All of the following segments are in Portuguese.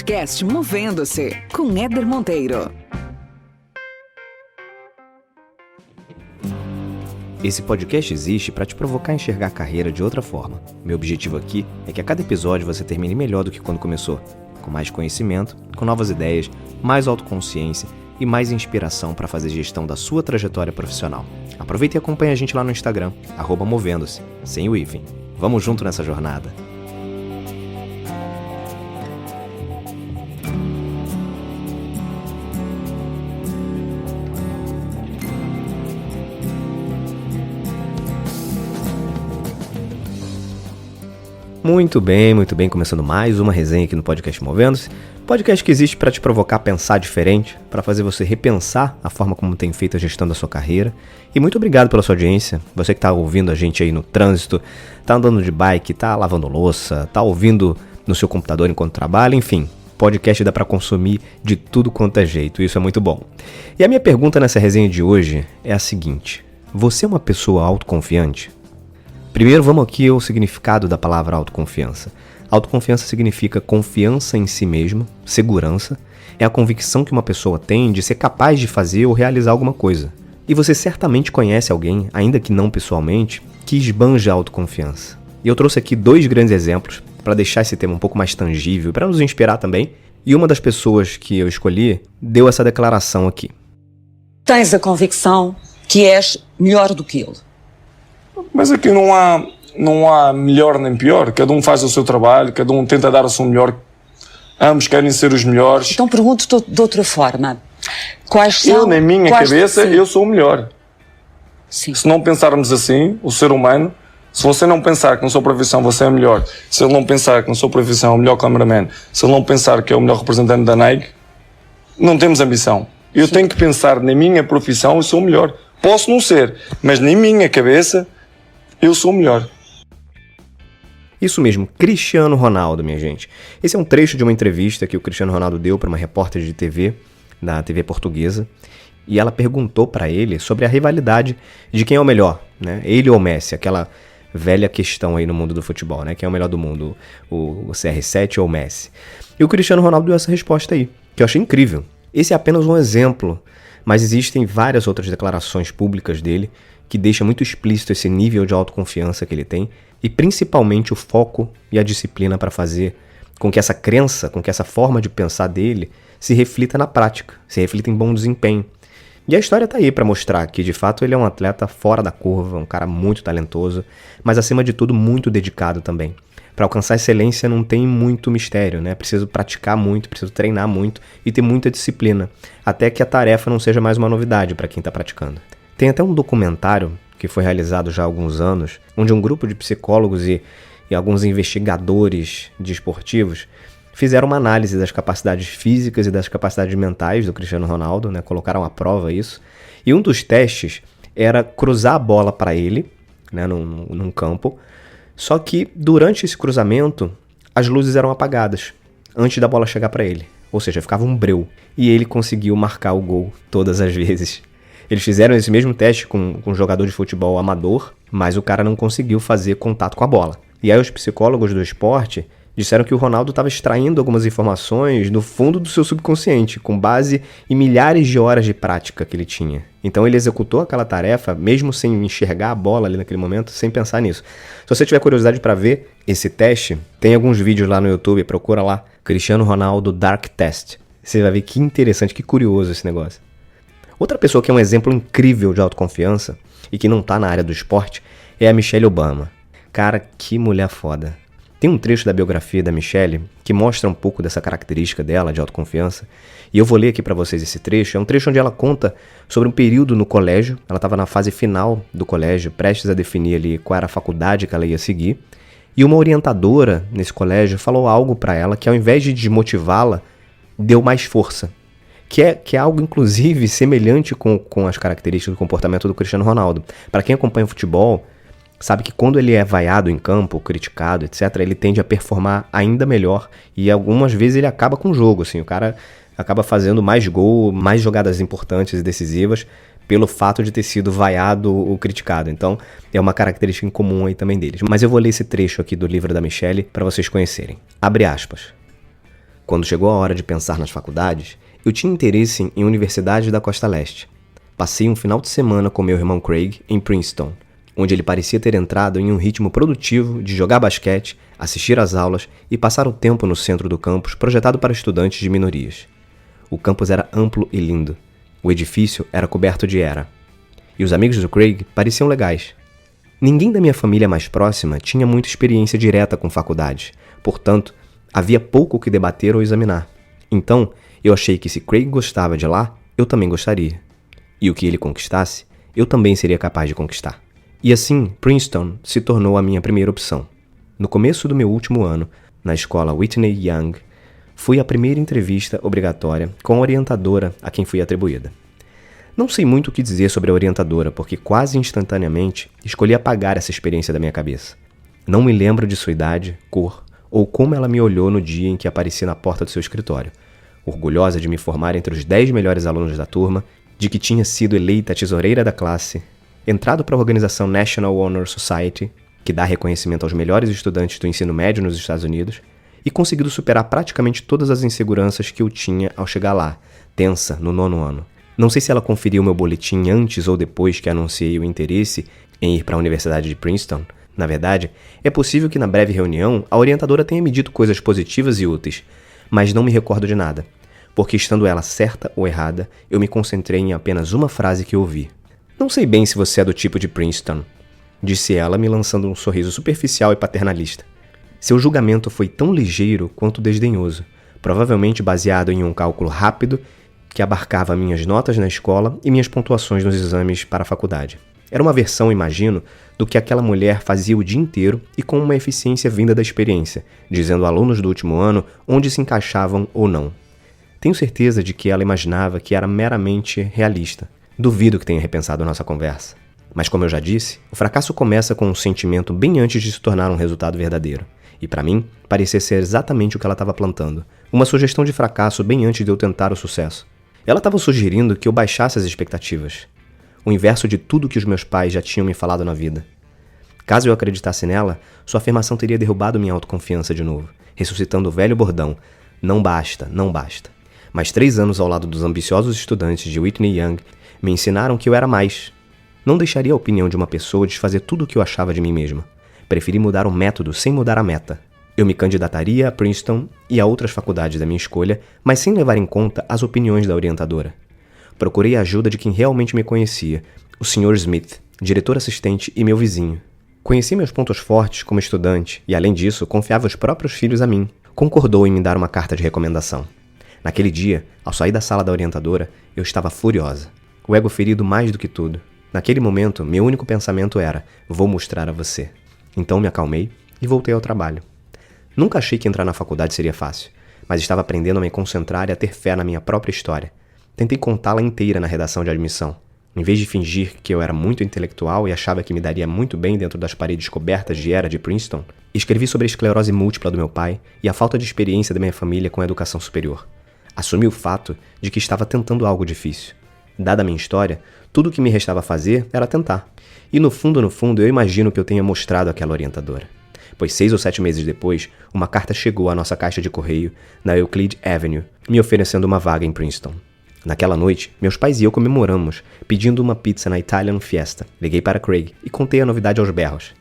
Podcast Movendo-se, com Éder Monteiro. Esse podcast existe para te provocar a enxergar a carreira de outra forma. Meu objetivo aqui é que a cada episódio você termine melhor do que quando começou, com mais conhecimento, com novas ideias, mais autoconsciência e mais inspiração para fazer gestão da sua trajetória profissional. Aproveita e acompanha a gente lá no Instagram, @movendo-se, sem o hífen. Vamos junto nessa jornada. Muito bem, começando mais uma resenha aqui no Podcast Movendo-se. Podcast que existe para te provocar a pensar diferente, para fazer você repensar a forma como tem feito a gestão da sua carreira. E muito obrigado pela sua audiência, você que está ouvindo a gente aí no trânsito, está andando de bike, está lavando louça, está ouvindo no seu computador enquanto trabalha, enfim. Podcast dá para consumir de tudo quanto é jeito, isso é muito bom. E a minha pergunta nessa resenha de hoje é a seguinte: você é uma pessoa autoconfiante? Primeiro, vamos aqui ao significado da palavra autoconfiança. Autoconfiança significa confiança em si mesmo, segurança, é a convicção que uma pessoa tem de ser capaz de fazer ou realizar alguma coisa. E você certamente conhece alguém, ainda que não pessoalmente, que esbanja a autoconfiança. E eu trouxe aqui 2 grandes exemplos para deixar esse tema um pouco mais tangível, para nos inspirar também. E uma das pessoas que eu escolhi deu essa declaração aqui. Tens a convicção que és melhor do que ele. Mas aqui não há melhor nem pior. Cada um faz o seu trabalho, cada um tenta dar o seu melhor. Ambos querem ser os melhores. Então pergunto de outra forma. Quais são... Eu, na minha cabeça, eu sou o melhor. Sim. Se não pensarmos assim, o ser humano, se você não pensar que na sua profissão você é melhor, se ele não pensar que na sua profissão é o melhor cameraman, se ele não pensar que é o melhor representante da Nike, não temos ambição. Eu tenho que pensar na minha profissão, eu sou o melhor. Posso não ser, mas na minha cabeça, eu sou o melhor. Isso mesmo, Cristiano Ronaldo, minha gente. Esse é um trecho de uma entrevista que o Cristiano Ronaldo deu para uma repórter de TV, da TV portuguesa, e ela perguntou para ele sobre a rivalidade de quem é o melhor, né? Ele ou o Messi, aquela velha questão aí no mundo do futebol, né? Quem é o melhor do mundo, o CR7 ou o Messi? E o Cristiano Ronaldo deu essa resposta aí, que eu achei incrível. Esse é apenas um exemplo, mas existem várias outras declarações públicas dele que deixa muito explícito esse nível de autoconfiança que ele tem e principalmente o foco e a disciplina para fazer com que essa crença, com que essa forma de pensar dele se reflita na prática, se reflita em bom desempenho. E a história tá aí para mostrar que de fato ele é um atleta fora da curva, um cara muito talentoso, mas acima de tudo muito dedicado também. Para alcançar excelência não tem muito mistério, né? Preciso praticar muito, preciso treinar muito e ter muita disciplina, até que a tarefa não seja mais uma novidade para quem está praticando. Tem até um documentário que foi realizado já há alguns anos, onde um grupo de psicólogos e alguns investigadores de esportivos fizeram uma análise das capacidades físicas e das capacidades mentais do Cristiano Ronaldo, né? Colocaram à prova isso. E um dos testes era cruzar a bola para ele, né? num campo, só que durante esse cruzamento as luzes eram apagadas antes da bola chegar para ele, ou seja, ficava um breu, e ele conseguiu marcar o gol todas as vezes. Eles fizeram esse mesmo teste com um jogador de futebol amador, mas o cara não conseguiu fazer contato com a bola. E aí os psicólogos do esporte disseram que o Ronaldo estava extraindo algumas informações do fundo do seu subconsciente, com base em milhares de horas de prática que ele tinha. Então ele executou aquela tarefa, mesmo sem enxergar a bola ali naquele momento, sem pensar nisso. Se você tiver curiosidade para ver esse teste, tem alguns vídeos lá no YouTube, procura lá, Cristiano Ronaldo Dark Test. Você vai ver que interessante, que curioso esse negócio. Outra pessoa que é um exemplo incrível de autoconfiança e que não tá na área do esporte é a Michelle Obama. Cara, que mulher foda. Tem um trecho da biografia da Michelle que mostra um pouco dessa característica dela de autoconfiança e eu vou ler aqui pra vocês esse trecho. É um trecho onde ela conta sobre um período no colégio. Ela estava na fase final do colégio, prestes a definir ali qual era a faculdade que ela ia seguir, e uma orientadora nesse colégio falou algo pra ela que, ao invés de desmotivá-la, deu mais força. Que é algo, inclusive, semelhante com as características do comportamento do Cristiano Ronaldo. Para quem acompanha o futebol, sabe que quando ele é vaiado em campo, criticado, etc., ele tende a performar ainda melhor e algumas vezes ele acaba com o jogo, assim, o cara acaba fazendo mais gol, mais jogadas importantes e decisivas pelo fato de ter sido vaiado ou criticado. Então, é uma característica em comum aí também deles. Mas eu vou ler esse trecho aqui do livro da Michelle para vocês conhecerem. Abre aspas. Quando chegou a hora de pensar nas faculdades, eu tinha interesse em universidades da Costa Leste. Passei um final de semana com meu irmão Craig em Princeton, onde ele parecia ter entrado em um ritmo produtivo de jogar basquete, assistir às aulas e passar o tempo no centro do campus projetado para estudantes de minorias. O campus era amplo e lindo. O edifício era coberto de era. E os amigos do Craig pareciam legais. Ninguém da minha família mais próxima tinha muita experiência direta com faculdades, portanto, havia pouco o que debater ou examinar. Então, eu achei que se Craig gostava de lá, eu também gostaria. E o que ele conquistasse, eu também seria capaz de conquistar. E assim, Princeton se tornou a minha primeira opção. No começo do meu último ano, na escola Whitney Young, fui à primeira entrevista obrigatória com a orientadora a quem fui atribuída. Não sei muito o que dizer sobre a orientadora, porque quase instantaneamente escolhi apagar essa experiência da minha cabeça. Não me lembro de sua idade, cor ou como ela me olhou no dia em que apareci na porta do seu escritório, orgulhosa de me formar entre os 10 melhores alunos da turma, de que tinha sido eleita a tesoureira da classe, entrado para a organização National Honor Society, que dá reconhecimento aos melhores estudantes do ensino médio nos Estados Unidos, e conseguido superar praticamente todas as inseguranças que eu tinha ao chegar lá, tensa, no 9º ano. Não sei se ela conferiu meu boletim antes ou depois que anunciei o interesse em ir para a Universidade de Princeton. Na verdade, é possível que na breve reunião a orientadora tenha me dito coisas positivas e úteis, mas não me recordo de nada, porque estando ela certa ou errada, eu me concentrei em apenas uma frase que ouvi. "Não sei bem se você é do tipo de Princeton", disse ela, me lançando um sorriso superficial e paternalista. Seu julgamento foi tão ligeiro quanto desdenhoso, provavelmente baseado em um cálculo rápido que abarcava minhas notas na escola e minhas pontuações nos exames para a faculdade. Era uma versão, imagino, do que aquela mulher fazia o dia inteiro e com uma eficiência vinda da experiência, dizendo a alunos do último ano onde se encaixavam ou não. Tenho certeza de que ela imaginava que era meramente realista. Duvido que tenha repensado nossa conversa. Mas como eu já disse, o fracasso começa com um sentimento bem antes de se tornar um resultado verdadeiro. E para mim, parecia ser exatamente o que ela estava plantando. Uma sugestão de fracasso bem antes de eu tentar o sucesso. Ela estava sugerindo que eu baixasse as expectativas. O inverso de tudo que os meus pais já tinham me falado na vida. Caso eu acreditasse nela, sua afirmação teria derrubado minha autoconfiança de novo, ressuscitando o velho bordão: não basta, não basta. Mas 3 anos ao lado dos ambiciosos estudantes de Whitney Young me ensinaram que eu era mais. Não deixaria a opinião de uma pessoa desfazer tudo o que eu achava de mim mesma. Preferi mudar o método sem mudar a meta. Eu me candidataria a Princeton e a outras faculdades da minha escolha, mas sem levar em conta as opiniões da orientadora. Procurei a ajuda de quem realmente me conhecia, o Sr. Smith, diretor assistente e meu vizinho. Conheci meus pontos fortes como estudante e, além disso, confiava os próprios filhos a mim. Concordou em me dar uma carta de recomendação. Naquele dia, ao sair da sala da orientadora, eu estava furiosa. O ego ferido mais do que tudo. Naquele momento, meu único pensamento era: vou mostrar a você. Então me acalmei e voltei ao trabalho. Nunca achei que entrar na faculdade seria fácil, mas estava aprendendo a me concentrar e a ter fé na minha própria história. Tentei contá-la inteira na redação de admissão. Em vez de fingir que eu era muito intelectual e achava que me daria muito bem dentro das paredes cobertas de era de Princeton, escrevi sobre a esclerose múltipla do meu pai e a falta de experiência da minha família com a educação superior. Assumi o fato de que estava tentando algo difícil. Dada a minha história, tudo o que me restava fazer era tentar. E no fundo, eu imagino que eu tenha mostrado àquela orientadora. Pois 6 ou 7 meses depois, uma carta chegou à nossa caixa de correio na Euclid Avenue, me oferecendo uma vaga em Princeton. Naquela noite, meus pais e eu comemoramos, pedindo uma pizza na Italian Fiesta. Liguei para Craig e contei a novidade aos berros.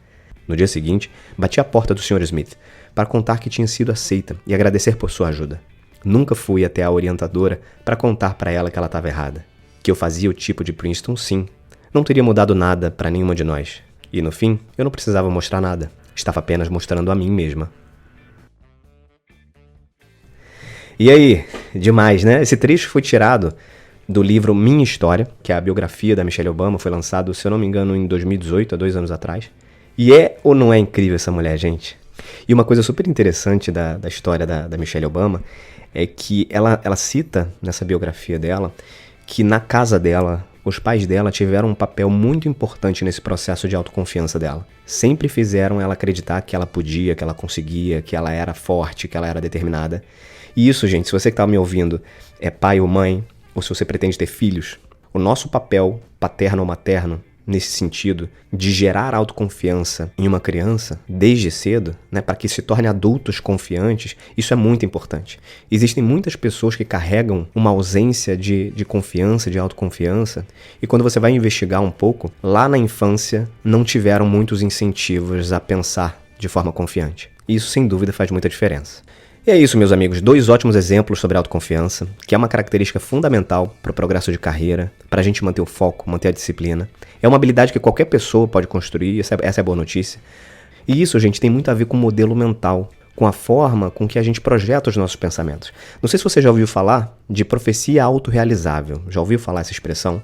No dia seguinte, bati à porta do Sr. Smith para contar que tinha sido aceita e agradecer por sua ajuda. Nunca fui até a orientadora para contar para ela que ela estava errada. Que eu fazia o tipo de Princeton, sim. Não teria mudado nada para nenhuma de nós. E no fim, eu não precisava mostrar nada. Estava apenas mostrando a mim mesma. E aí, demais, né? Esse trecho foi tirado do livro Minha História, que é a biografia da Michelle Obama, foi lançado, se eu não me engano, em 2018, há 2 anos atrás. E é ou não é incrível essa mulher, gente? E uma coisa super interessante da história da Michelle Obama é que ela cita nessa biografia dela que na casa dela, os pais dela tiveram um papel muito importante nesse processo de autoconfiança dela. Sempre fizeram ela acreditar que ela podia, que ela conseguia, que ela era forte, que ela era determinada. E isso, gente, se você que está me ouvindo é pai ou mãe, ou se você pretende ter filhos, o nosso papel paterno ou materno nesse sentido de gerar autoconfiança em uma criança desde cedo, né, para que se torne adultos confiantes, isso é muito importante. Existem muitas pessoas que carregam uma ausência de confiança, de autoconfiança, e quando você vai investigar um pouco, lá na infância não tiveram muitos incentivos a pensar de forma confiante. Isso, sem dúvida, faz muita diferença. E é isso, meus amigos, 2 ótimos exemplos sobre autoconfiança, que é uma característica fundamental para o progresso de carreira, para a gente manter o foco, manter a disciplina. É uma habilidade que qualquer pessoa pode construir, essa é a boa notícia. E isso, gente, tem muito a ver com o modelo mental, com a forma com que a gente projeta os nossos pensamentos. Não sei se você já ouviu falar de profecia autorrealizável. Já ouviu falar essa expressão?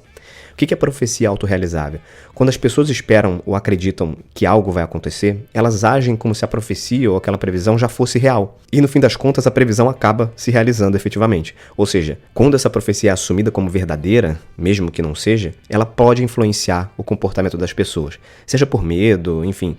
O que é profecia autorrealizável? Quando as pessoas esperam ou acreditam que algo vai acontecer, elas agem como se a profecia ou aquela previsão já fosse real. E no fim das contas, a previsão acaba se realizando efetivamente. Ou seja, quando essa profecia é assumida como verdadeira, mesmo que não seja, ela pode influenciar o comportamento das pessoas. Seja por medo, enfim,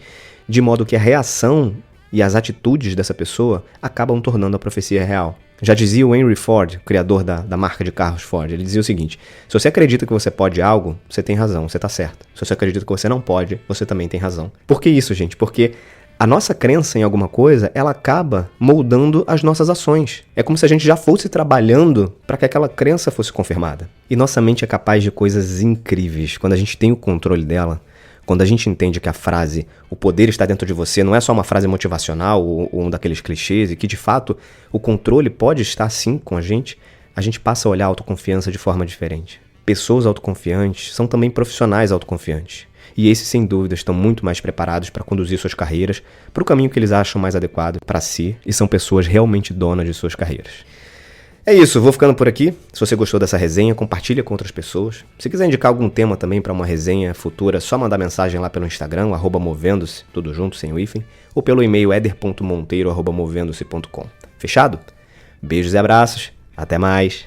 de modo que a reação e as atitudes dessa pessoa acabam tornando a profecia real. Já dizia o Henry Ford, criador da marca de carros Ford, ele dizia o seguinte: se você acredita que você pode algo, você tem razão, você está certo. Se você acredita que você não pode, você também tem razão. Por que isso, gente? Porque a nossa crença em alguma coisa, ela acaba moldando as nossas ações. É como se a gente já fosse trabalhando para que aquela crença fosse confirmada. E nossa mente é capaz de coisas incríveis. Quando a gente tem o controle dela, quando a gente entende que a frase "o poder está dentro de você" não é só uma frase motivacional ou um daqueles clichês, e que de fato o controle pode estar sim com a gente passa a olhar a autoconfiança de forma diferente. Pessoas autoconfiantes são também profissionais autoconfiantes. E esses, sem dúvida, estão muito mais preparados para conduzir suas carreiras para o caminho que eles acham mais adequado para si, e são pessoas realmente donas de suas carreiras. É isso, vou ficando por aqui. Se você gostou dessa resenha, compartilha com outras pessoas. Se quiser indicar algum tema também para uma resenha futura, é só mandar mensagem lá pelo Instagram, @movendo-se, tudo junto, sem o hífen, ou pelo e-mail eder.monteiro@movendo-se.com. Fechado? Beijos e abraços, até mais!